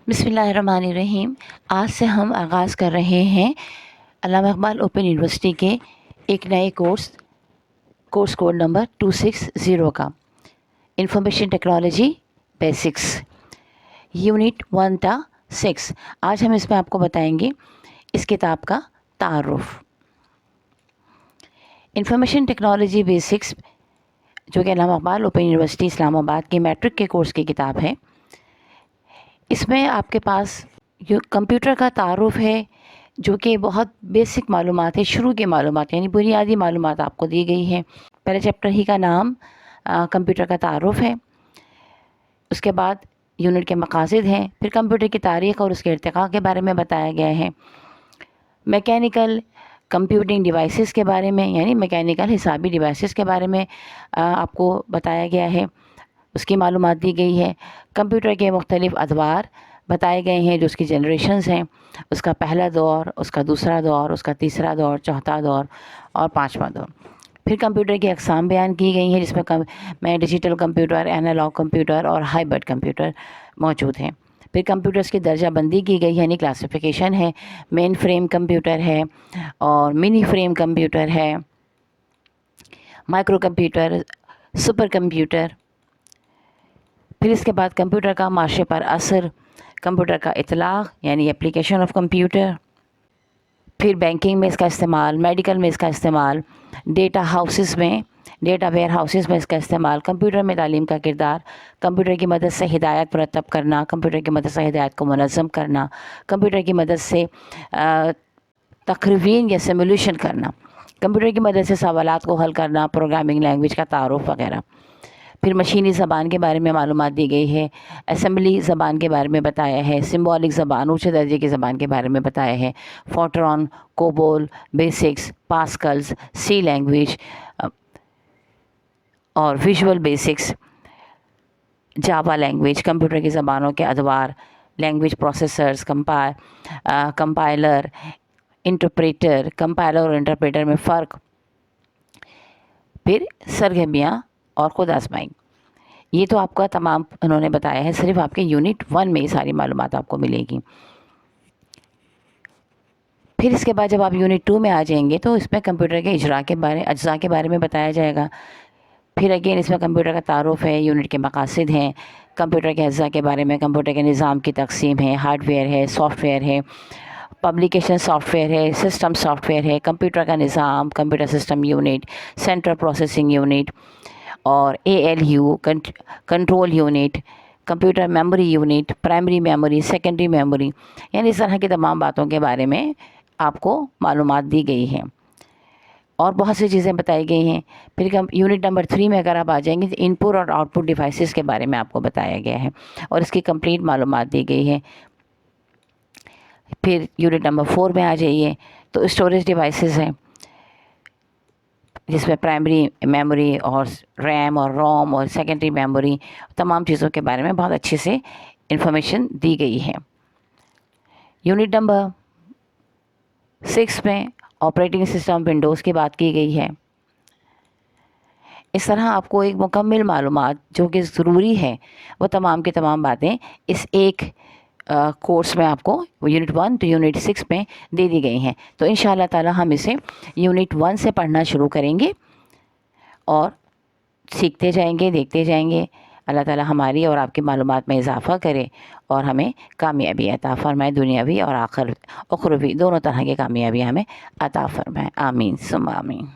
बिस्मिल्लाहिर्रहमानिर्रहीम। आज से हम आगाज़ कर रहे हैं अल्लामा इक़बाल ओपन यूनिवर्सिटी के एक नए कोर्स कोड नंबर 260 का इंफॉर्मेशन टेक्नोलॉजी बेसिक्स यूनिट 1 आज हम इसमें आपको बताएंगे इस किताब का तारुफ। इंफॉर्मेशन टेक्नोलॉजी बेसिक्स जो कि अल्लामा इक़बाल ओपन यूनिवर्सिटी इस्लामाबाद के मैट्रिक के कोर्स की किताब है। इसमें आपके पास जो कंप्यूटर का तारुफ है, जो कि बहुत बेसिक मालूमात है, शुरू की मालूमात यानी बुनियादी मालूमात आपको दी गई है। पहले चैप्टर ही का नाम कंप्यूटर का तारुफ है। उसके बाद यूनिट के मकासद हैं, फिर कंप्यूटर की तारीख़ और उसके इर्तिक़ा के बारे में बताया गया है। मैकेनिकल कंप्यूटिंग डिवाइसेस के बारे में यानी मैकेनिकल हिसाबी डिवाइसेस के बारे में आपको बताया गया है, उसकी मालूमात दी गई है। कंप्यूटर के मुख्तलिफ़ अदवार बताए गए हैं, जो उसकी जनरेशन्स हैं, उसका पहला दौर, उसका दूसरा दौर, उसका तीसरा दौर, चौथा दौर और पाँचवा दौर। फिर कंप्यूटर की अक़साम बयान की गई हैं, जिसमें डिजिटल कंप्यूटर, एनालॉग कंप्यूटर और हाइब्रिड कंप्यूटर मौजूद हैं। फिर कंप्यूटर्स की दर्जा बंदी की गई है यानी क्लासिफिकेशन है। मेन फ्रेम कंप्यूटर है और मिनी फ्रेम कंप्यूटर है, माइक्रो कंप्यूटर, सुपर कंप्यूटर। फिर इसके बाद कंप्यूटर का माशरे पर असर, कंप्यूटर का इतलाक़ यानी एप्लीकेशन ऑफ कंप्यूटर। फिर बैंकिंग में इसका इस्तेमाल, मेडिकल में इसका इस्तेमाल, डेटा वेयर हाउसेस में इसका इस्तेमाल, कंप्यूटर में तालीम का किरदार, कंप्यूटर की मदद से हिदायत मुरतब करना, कंप्यूटर की मदद से हिदायत को मुनज़्ज़म करना, कंप्यूटर की मदद से तक़रीन या सिमुलेशन करना, कंप्यूटर की मदद से सवालात को हल करना, प्रोग्रामिंग लैंग्वेज का तारुफ वगैरह। फिर मशीनी ज़बान के बारे में मालूमात दी गई है, असेंबली ज़बान के बारे में बताया है, सिम्बॉलिक ज़बान ऊँचे दर्जे की ज़बान के बारे में बताया है, Fortran, COBOL, basics, Pascals, C language और visual basics, Java language, computer की ज़बानों के अदवार, language processors, compiler, interpreter, compiler और इंटरप्रेटर में फ़र्क, फिर सरगर्मियाँ और ख़ुद आज़माई। ये तो आपका तमाम उन्होंने बताया है, सिर्फ आपके यूनिट 1 में ये सारी मालूमात आपको मिलेगी। फिर इसके बाद जब आप यूनिट 2 में आ जाएंगे तो इसमें कंप्यूटर के अज्जा के बारे में बताया जाएगा। फिर अगेन इसमें कंप्यूटर का तारुफ है, यूनिट के मकासद हैं, कंप्यूटर के अज्जा के बारे में, कंप्यूटर के निज़ाम की तकसीम है, हार्डवेयर है, सॉफ्टवेयर है, पब्लिकेशन सॉफ्टवेयर है, सिस्टम सॉफ्टवेयर है, कंप्यूटर का निज़ाम, computer system unit, central processing unit और ALU control unit, computer memory unit, primary memory, secondary memory, यानी इस तरह की तमाम बातों के बारे में आपको मालूमात दी गई हैं और बहुत सी चीज़ें बताई गई हैं। फिर यूनिट नंबर 3 में अगर आप आ जाएंगे तो इनपुट और आउटपुट डिवाइसेस के बारे में आपको बताया गया है और इसकी कंप्लीट मालूमात दी गई है। फिर यूनिट नंबर 4 में आ जाइए तो स्टोरेज डिवाइसेस हैं, जिसमें प्राइमरी मेमोरी और रैम और रोम और सेकेंडरी मेमोरी, तमाम चीज़ों के बारे में बहुत अच्छे से इंफॉर्मेशन दी गई है। यूनिट नंबर 6 में ऑपरेटिंग सिस्टम विंडोज़ की बात की गई है। इस तरह आपको एक मुकम्मल मालूमात जो कि ज़रूरी है वो तमाम की तमाम बातें इस एक कोर्स में आपको यूनिट 1 तो यूनिट 6 में दे दी गई हैं। तो इंशाअल्लाह ताला हम इसे यूनिट 1 से पढ़ना शुरू करेंगे और सीखते जाएंगे, देखते जाएंगे। अल्लाह ताला हमारी और आपकी मालूमात में इजाफ़ा करे और हमें कामयाबी अता फ़रमाए, दुनियावी और उखरवी दोनों तरह की कामयाबी हमें अता फ़रमाए। आमीन सुम्मा आमीन।